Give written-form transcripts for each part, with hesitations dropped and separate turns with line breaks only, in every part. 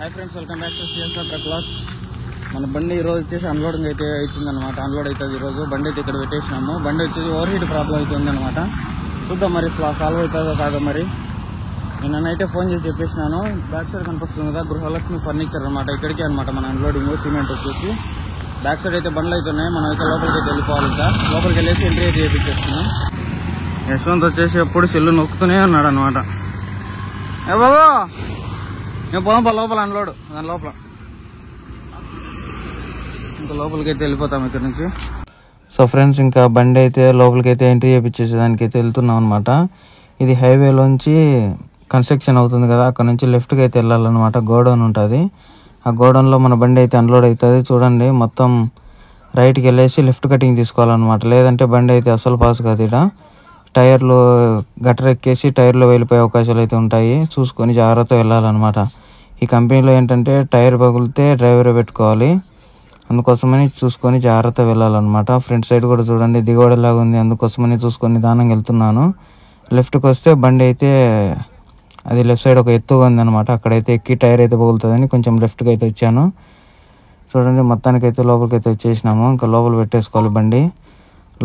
Hi friends welcome back to CSR truck loss మన బండి ఈ రోజు వచ్చేసి అన్లోడింగ్ అయితే అవుతుందన్నమాట. అన్లోడ్ అవుతుంది ఈరోజు. బండి అయితే ఇక్కడ పెట్టేసినాము. బండి వచ్చేసి ఓవర్ హీట్ ప్రాబ్లం అవుతుంది అనమాట. చూద్దాం మరి సాల్వ్ అవుతుందో కాదో. మరి నిన్నైతే ఫోన్ చేసి చెప్పేసినాను. బ్యాక్ సైడ్ కనిపిస్తుంది కదా, గృహలక్ష్మి ఫర్నిచర్ అనమాట. ఇక్కడికే అనమాట మన అన్లోడింగ్. సిమెంట్ వచ్చేసి బ్యాక్ సైడ్ అయితే బండ్లు అయితే ఉన్నాయి. మనం అయితే లోపలికి అయితే వెళ్ళిపోవాలి. ఇంకా లోపలికి వెళ్ళేసి ఎంట్రీ అయితే చేయించేస్తున్నాం. యశ్వంత్ వచ్చేసి ఎప్పుడు సెల్లు నొక్కుతూనే ఉన్నాడు అనమాట. ఏ బాబు నేను పోదాం లోపల అన్లోడ్. దాని లోపల ఇంకా లోపలికి అయితే వెళ్ళిపోతాం ఇక్కడ నుంచి. సో ఫ్రెండ్స్, ఇంకా బండి అయితే లోపలికి అయితే ఎంట్రీ చేయించేసేదానికి అయితే వెళ్తున్నాం అనమాట. ఇది హైవేలోంచి కన్స్ట్రక్షన్ అవుతుంది కదా, అక్కడ నుంచి లెఫ్ట్కి అయితే వెళ్ళాలన్నమాట. గోడౌన్ ఉంటుంది. ఆ గోడౌన్లో మన బండి అయితే అన్లోడ్ అవుతుంది. చూడండి, మొత్తం రైట్కి వెళ్ళేసి లెఫ్ట్ కటింగ్ తీసుకోవాలన్నమాట. లేదంటే బండి అయితే అసలు పాస్ కాదు. ఇక్కడ టైర్లు గటర్ ఎక్కేసి టైర్లో వెళ్ళిపోయే అవకాశాలు అయితే ఉంటాయి. చూసుకొని జాగ్రత్తగా వెళ్ళాలన్నమాట. ఈ కంపెనీలో ఏంటంటే టైర్ పగిలితే డ్రైవరే పెట్టుకోవాలి. అందుకోసమని చూసుకొని జాగ్రత్తగా వెళ్ళాలన్నమాట. ఫ్రంట్ సైడ్ కూడా చూడండి దిగబడేలాగా ఉంది. అందుకోసమని చూసుకొని నిదానంగా వెళ్తున్నాను. లెఫ్ట్కి వస్తే బండి అయితే అది లెఫ్ట్ సైడ్ ఒక ఎత్తుగా ఉందన్నమాట. అక్కడైతే ఎక్కి టైర్ అయితే పగులుతుందని కొంచెం లెఫ్ట్కి అయితే వచ్చాను. చూడండి, మొత్తానికైతే లోపలికి అయితే వచ్చేసినాము. ఇంకా లోపల పెట్టేసుకోవాలి బండి.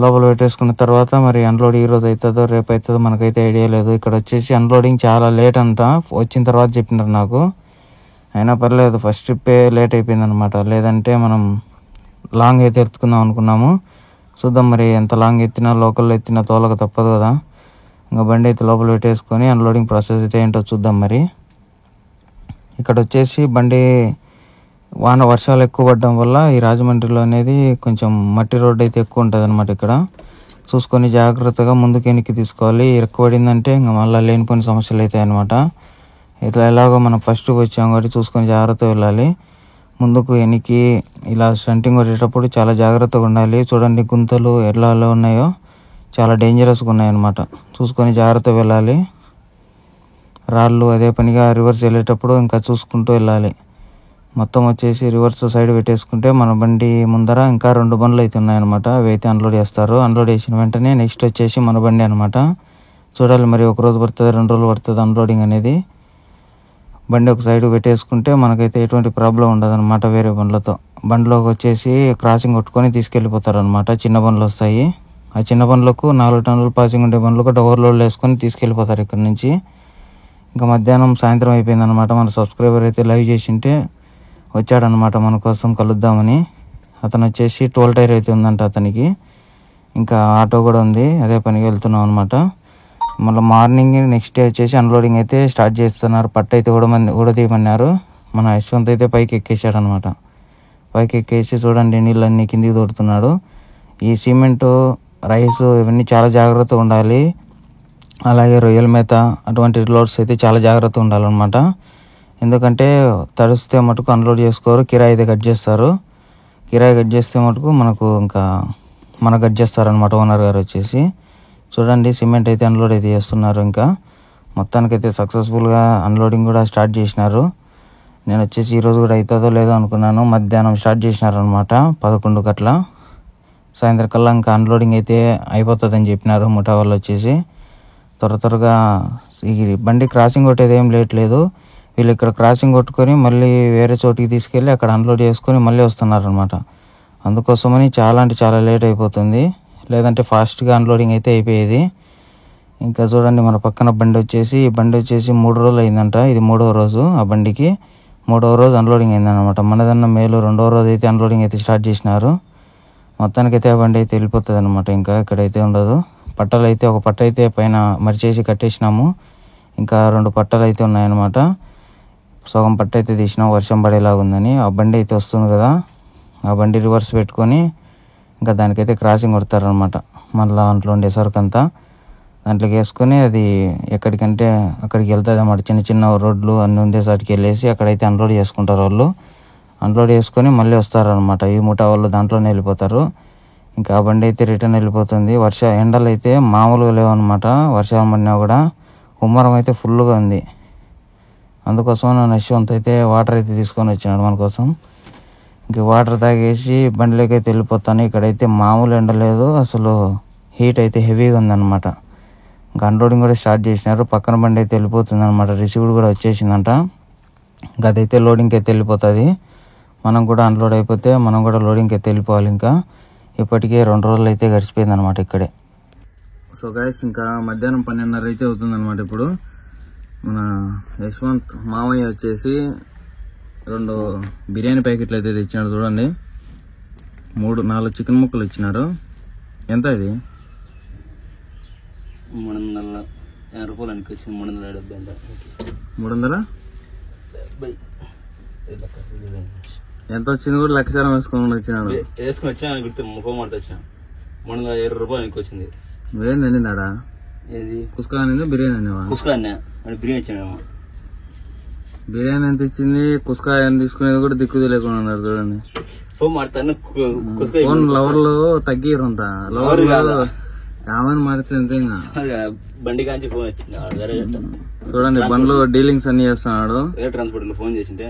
లోపల పెట్టేసుకున్న తర్వాత మరి అన్లోడ్ ఈ రోజు అవుతుందో రేపు అవుతుందో మనకైతే ఐడియా లేదు. ఇక్కడ వచ్చేసి అన్లోడింగ్ చాలా లేట్ అంట. వచ్చిన తర్వాత చెప్పినారు నాకు. అయినా పర్లేదు, ఫస్ట్ ట్రిప్పే లేట్ అయిపోయింది అనమాట. లేదంటే మనం లాంగ్ అయితే ఎత్తుకుందాం అనుకున్నాము. చూద్దాం మరి ఎంత లాంగ్ ఎత్తినా లోకల్లో ఎత్తినా తోలక తప్పదు కదా. ఇంకా బండి అయితే లోపల పెట్టేసుకొని అన్లోడింగ్ ప్రాసెస్ అయితే ఏంటో చూద్దాం. మరి ఇక్కడ వచ్చేసి బండి వర్షాలు ఎక్కువ పడడం వల్ల ఈ రాజమండ్రిలో అనేది కొంచెం మట్టి రోడ్డు అయితే ఎక్కువ ఉంటుంది అనమాట. ఇక్కడ చూసుకొని జాగ్రత్తగా ముందుకు వెనక్కి తీసుకోవాలి. ఎక్కువ పడిందంటే ఇంకా మళ్ళీ లేనిపోయిన సమస్యలు అవుతాయి అనమాట. ఇట్లా ఎలాగో మనం ఫస్ట్ వచ్చాం కాబట్టి చూసుకొని జాగ్రత్తగా వెళ్ళాలి. ముందుకు వెనక్కి ఇలా స్టంటింగ్ కొట్టేటప్పుడు చాలా జాగ్రత్తగా ఉండాలి. చూడండి గుంతలు ఎలా ఉన్నాయో, చాలా డేంజరస్గా ఉన్నాయన్నమాట. చూసుకొని జాగ్రత్తగా వెళ్ళాలి. రాళ్ళు అదే పనిగా రివర్స్ వెళ్ళేటప్పుడు ఇంకా చూసుకుంటూ వెళ్ళాలి. మొత్తం వచ్చేసి రివర్స్ సైడ్ పెట్టేసుకుంటే మన బండి ముందర ఇంకా 2 బండ్లు అయితే ఉన్నాయన్నమాట. అవి అయితే అన్లోడ్ చేస్తారు. అన్లోడ్ చేసిన వెంటనే నెక్స్ట్ వచ్చేసి మన బండి అనమాట. చూడాలి మరి 1 రోజు పడుతుంది 2 రోజులు పడుతుంది అన్లోడింగ్ అనేది. బండి ఒక సైడ్ పెట్టేసుకుంటే మనకైతే ఎటువంటి ప్రాబ్లం ఉండదు అనమాట. వేరే బండ్లతో బండ్లోకి వచ్చేసి క్రాసింగ్ కొట్టుకొని తీసుకెళ్ళిపోతారు అనమాట. చిన్న బండ్లు వస్తాయి. ఆ చిన్న బండ్లకు 4 టన్నులు పాసింగ్ ఉండే బండ్లకు ఓవర్లోడ్ వేసుకొని తీసుకెళ్ళిపోతారు ఇక్కడ నుంచి. ఇంకా మధ్యాహ్నం సాయంత్రం అయిపోయింది అనమాట. మన సబ్స్క్రైబర్ అయితే లైవ్ చేసింటే వచ్చాడనమాట మన కోసం కలుద్దామని. అతను వచ్చేసి టోల్ టైర్ అయితే ఉందంట అతనికి. ఇంకా ఆటో కూడా ఉంది. అదే పనికి వెళ్తున్నాం అనమాట. మళ్ళీ మార్నింగ్ నెక్స్ట్ డే వచ్చేసి అన్లోడింగ్ అయితే స్టార్ట్ చేస్తున్నారు. పట్టు అయితే కూడా తీయమన్నారు. మన యశ్వంత్ అయితే పైకి ఎక్కేసాడు అనమాట. పైకి ఎక్కేసి చూడండి నీళ్ళన్నీ కిందికి తోడుతున్నాడు. ఈ సిమెంటు రైస్ ఇవన్నీ చాలా జాగ్రత్తగా ఉండాలి. అలాగే రొయ్యల మేత అటువంటి లోడ్స్ అయితే చాలా జాగ్రత్తగా ఉండాలన్నమాట. ఎందుకంటే తడిస్తే మటుకు అన్లోడ్ చేసుకోరు, కిరాయి అయితే కట్ చేస్తారు. కిరాయి కట్ చేస్తే మటుకు మనకు కట్ చేస్తారనమాట ఓనర్ గారు వచ్చేసి. చూడండి సిమెంట్ అయితే అన్లోడ్ అయితే చేస్తున్నారు. ఇంకా మొత్తానికైతే సక్సెస్ఫుల్గా అన్లోడింగ్ కూడా స్టార్ట్ చేసినారు. నేను వచ్చేసి ఈరోజు కూడా అవుతుందో లేదో అనుకున్నాను. మధ్యాహ్నం స్టార్ట్ చేసినారనమాట 11 గట్ల. సాయంత్రం కల్లా ఇంకా అన్లోడింగ్ అయితే అయిపోతుందని చెప్పినారు ముఠా వాళ్ళు వచ్చేసి. త్వరగా ఈ బండి క్రాసింగ్ కొట్టేది ఏం లేట్ లేదు. వీళ్ళు ఇక్కడ క్రాసింగ్ కొట్టుకొని మళ్ళీ వేరే చోటికి తీసుకెళ్ళి అక్కడ అన్లోడ్ చేసుకొని మళ్ళీ వస్తున్నారనమాట. అందుకోసమని చాలా అంటే చాలా లేట్ అయిపోతుంది. లేదంటే ఫాస్ట్గా అన్లోడింగ్ అయితే అయిపోయేది. ఇంకా చూడండి మన పక్కన బండి వచ్చేసి 3 రోజులు అయిందంట. ఇది 3వ రోజు. ఆ బండికి 3వ రోజు అన్లోడింగ్ అయిందనమాట. మనదన్న మేలు 2వ రోజు అయితే అన్లోడింగ్ అయితే స్టార్ట్ చేసినారు. మొత్తానికైతే ఆ బండి అయితే వెళ్ళిపోతుంది అనమాట. ఇంకా ఇక్కడైతే ఉండదు. పట్టలు అయితే ఒక పట్ట అయితే పైన మరిచేసి కట్టేసినాము. ఇంకా 2 పట్టలు అయితే ఉన్నాయన్నమాట. సగం పట్ట అయితే తీసినాం వర్షం పడేలాగా ఉందని. ఆ బండి అయితే వస్తుంది కదా, ఆ బండి రివర్స్ పెట్టుకొని ఇంకా దానికైతే క్రాసింగ్ కొడతారనమాట. మళ్ళీ దాంట్లో ఉండే సరుకు అంతా దాంట్లోకి వేసుకొని అది ఎక్కడికంటే అక్కడికి వెళ్తుంది అన్నమాట. చిన్న చిన్న రోడ్లు అన్నీ ఉండేసరికి వెళ్ళేసి అక్కడైతే అన్లోడ్ చేసుకుంటారు వాళ్ళు. అన్లోడ్ చేసుకొని మళ్ళీ వస్తారనమాట. ఈ ముఠా వాళ్ళు దాంట్లోనే వెళ్ళిపోతారు. ఇంకా ఆ బండి అయితే రిటర్న్ వెళ్ళిపోతుంది. ఎండలు అయితే మామూలుగా లేవు అనమాట. వర్షాలు పడినా కూడా ఉమ్మరం అయితే ఫుల్గా ఉంది. అందుకోసం నేను యశ్వంత్ అయితే వాటర్ అయితే తీసుకొని వచ్చినాడు మన కోసం. ఇంక వాటర్ తాగేసి బండిలోకి అయితే వెళ్ళిపోతాను. ఇక్కడైతే మామూలు ఎండ లేదు, అసలు హీట్ అయితే హెవీగా ఉందన్నమాట. ఇంకా అన్లోడింగ్ కూడా స్టార్ట్ చేసినారు. పక్కన బండి అయితే వెళ్ళిపోతుంది అనమాట. రిసీవ్డ్ కూడా వచ్చేసిందంట. ఇంకా అదైతే లోడింగ్కి అయితే వెళ్ళిపోతుంది. మనం కూడా అన్లోడ్ అయిపోతే మనం కూడా లోడింగ్కి అయితే వెళ్ళిపోవాలి. ఇంకా ఇప్పటికే 2 రోజులు అయితే గడిచిపోయింది అనమాట ఇక్కడే. సో గైస్ ఇంకా మధ్యాహ్నం 12:30 అయితే అవుతుంది అనమాట. ఇప్పుడు మన యశ్వంత్ మామయ్య వచ్చేసి 2 బిర్యానీ ప్యాకెట్లు అయితే తెచ్చినాడు. చూడండి 4 చికెన్ ముక్కలు ఇచ్చినారు. ఎంత ఇది?
350 రూపాయలు అనికొచ్చింది.
370 ఎంత వచ్చింది కూడా లక్షారం వేసుకొని వచ్చినాడు.
వేసుకుని వచ్చా గుర్తు ముఖం మాట వచ్చా 350 రూపాయలు అనికొచ్చింది.
ఏం తిన్నాడా?
ఏది
కుస్కా అనేది బిర్యానీ అనేవా?
కుస్కా అన్నా బిర్యానీ వచ్చామేమో.
బిర్యానీ ఎంత ఇచ్చింది, కుస్కా ఎంత తీసుకునేది కూడా దిక్కు లేకుండా ఉన్నారు. చూడండి
ఫోన్ మాడతాను.
ఫోన్ లవర్లు తగ్గిరు అంత లవర్లు కామని మారితే అంతే. ఇంకా
బండి కాంచి ఫోన్ వచ్చింది.
చూడండి బండ్లు డీలింగ్స్ అన్ని చేస్తున్నాడు.
ట్రాన్స్పోర్ట్ లో ఫోన్ చేసింటే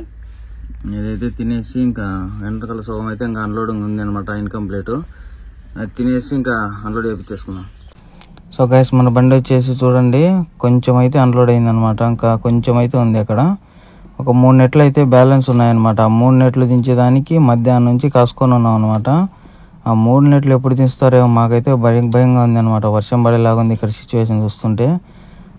ఏదైతే తినేసి ఇంకా వెనకాల సగం అయితే ఇంకా అన్లోడింగ్ ఉంది అనమాట, ఇన్కంప్లీట్. అది తినేసి ఇంకా అన్లోడ్ చేయించేసుకున్నాం. సో గైస్ మన బండి వచ్చేసి చూడండి కొంచెం అయితే అన్లోడ్ అయింది అనమాట. ఇంకా కొంచెం అయితే ఉంది. అక్కడ ఒక 3 నెట్లు అయితే బ్యాలెన్స్ ఉన్నాయన్నమాట. ఆ 3 నెట్లు దించేదానికి మధ్యాహ్నం నుంచి కాసుకొని ఉన్నాం అనమాట. ఆ 3 నెట్లు ఎప్పుడు దించుతారేమో మాకైతే భయంగా ఉంది అనమాట. వర్షం పడేలాగా ఉంది ఇక్కడ సిచ్యువేషన్ చూస్తుంటే.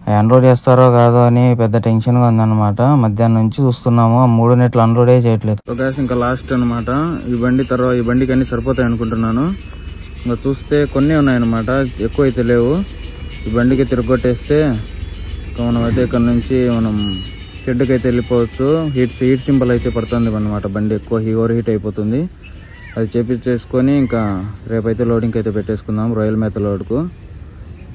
అవి అన్లోడ్ చేస్తారో కాదో అని పెద్ద టెన్షన్గా ఉందన్నమాట. మధ్యాహ్నం నుంచి చూస్తున్నాము, ఆ 3 నెట్లు అన్లోడే చేయట్లేదు. సో గైస్ ఇంకా లాస్ట్ అనమాట. ఈ బండికి అన్ని సరిపోతాయి అనుకుంటున్నాను. ఇంకా చూస్తే కొన్ని ఉన్నాయన్నమాట, ఎక్కువ అయితే లేవు. ఈ బండికి తిరగొట్టేస్తే మనం అయితే ఇక్కడ నుంచి మనం షెడ్కి అయితే వెళ్ళిపోవచ్చు. హీట్ సింబల్ అయితే పడుతుంది అనమాట. బండి ఎక్కువ ఓవర్ హీట్ అయిపోతుంది. అది చేపించేసుకొని ఇంకా రేపైతే లోడింగ్కి అయితే పెట్టేసుకుందాం రొయ్యల మేత లోడ్కు.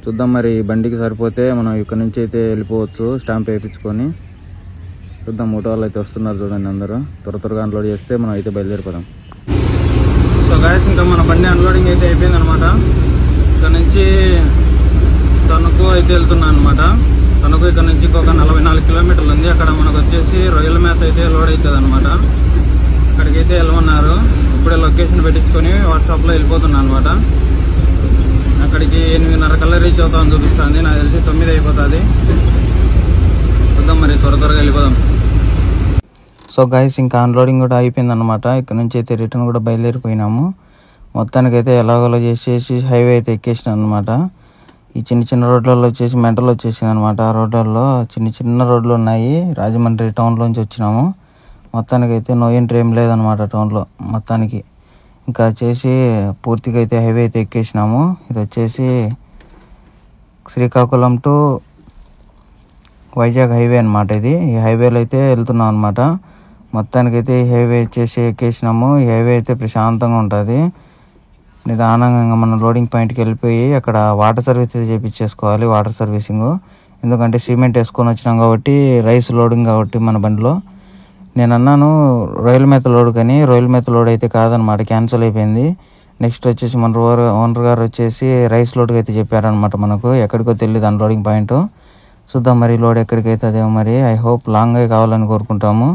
చూద్దాం మరి బండికి సరిపోతే మనం ఇక్కడ నుంచి అయితే వెళ్ళిపోవచ్చు స్టాంప్ వేయించుకొని. చూద్దాం మూట వాళ్ళు అయితే వస్తున్నారు చూడండి అందరూ. త్వరగా అన్లోడ్ చేస్తే మనం అయితే బయలుదేరిపోదాం. సో గాయస్ ఇంకా మన బండి అన్లోడింగ్ అయితే అయిపోయింది అనమాట. ఇక్కడ నుంచి తణుకు అయితే వెళ్తున్నాను అనమాట. తణుకు ఇక్కడ నుంచి ఇంకొక 44 కిలోమీటర్లు ఉంది. అక్కడ మనకు వచ్చేసి రొయ్యల మేత అయితే లోడ్ అవుతుంది అనమాట. అక్కడికైతే వెళ్ళమన్నారు. ఇప్పుడే లొకేషన్ పెట్టించుకొని వాట్సాప్లో వెళ్ళిపోతున్నాను అనమాట. అక్కడికి 8:30 కల్లా రీచ్ అవుతామని చూపిస్తుంది. నాకు తెలిసి 9 అయిపోతుంది. చూద్దాం మరి త్వరగా వెళ్ళిపోదాం. సో గైస్ ఇంకా అన్లోడింగ్ కూడా అయిపోయింది అనమాట. ఇక్కడ నుంచి అయితే రిటర్న్ కూడా బయలుదేరిపోయినాము. మొత్తానికైతే ఎలాగోలా చేసేసి హైవే అయితే ఎక్కేసినాను అనమాట. ఈ చిన్న రోడ్లలో వచ్చేసి మెంటల్ వచ్చేసింది అనమాట. ఆ రోడ్లలో చిన్న రోడ్లు ఉన్నాయి. రాజమండ్రి టౌన్లోంచి వచ్చినాము. మొత్తానికైతే నో ఎంట్రీ ఏం లేదనమాట టౌన్లో మొత్తానికి. ఇంకా వచ్చేసి పూర్తిగా అయితే హైవే అయితే ఎక్కేసినాము. ఇది వచ్చేసి శ్రీకాకుళం టు వైజాగ్ హైవే అనమాట. ఈ హైవేలో అయితే వెళ్తున్నాం అనమాట. మొత్తానికైతే ఈ హైవే వచ్చేసి ఎక్కేసినాము. ఈ హైవే అయితే ప్రశాంతంగా ఉంటుంది. నిదానంగా మనం లోడింగ్ పాయింట్కి వెళ్ళిపోయి అక్కడ వాటర్ సర్వీస్ అయితే చేయించేసుకోవాలి, వాటర్ సర్వీసింగ్. ఎందుకంటే సిమెంట్ వేసుకొని వచ్చినాం కాబట్టి, రైస్ లోడింగ్ కాబట్టి మన బండిలో. నేను అన్నాను రొయ్యల మేత లోడ్ కానీ రొయ్యల మేత లోడ్ అయితే కాదనమాట, క్యాన్సిల్ అయిపోయింది. నెక్స్ట్ వచ్చేసి మన ఓనర్ గారు వచ్చేసి రైస్ లోడ్కి అయితే చెప్పారనమాట. మనకు ఎక్కడికో తెలియదు అన్లోడింగ్ పాయింట్. చూద్దాం మరి లోడ్ ఎక్కడికైతే అదేమో మరి. ఐ హోప్ లాంగ్గా కావాలని కోరుకుంటాము.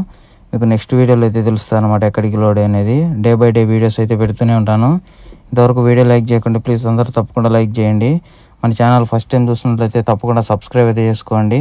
మీకు నెక్స్ట్ వీడియోలో అయితే తెలుస్తుంది అనమాట ఎక్కడికి లోడ్ అనేది. డే బై డే వీడియోస్ అయితే పెడుతూనే ఉంటాను. ఇంతవరకు వీడియో లైక్ చేయకుండా ప్లీజ్ అందరూ తప్పకుండా లైక్ చేయండి. మన ఛానల్ ఫస్ట్ టైం చూసినట్లయితే తప్పకుండా సబ్స్క్రైబ్ అయితే చేసుకోండి.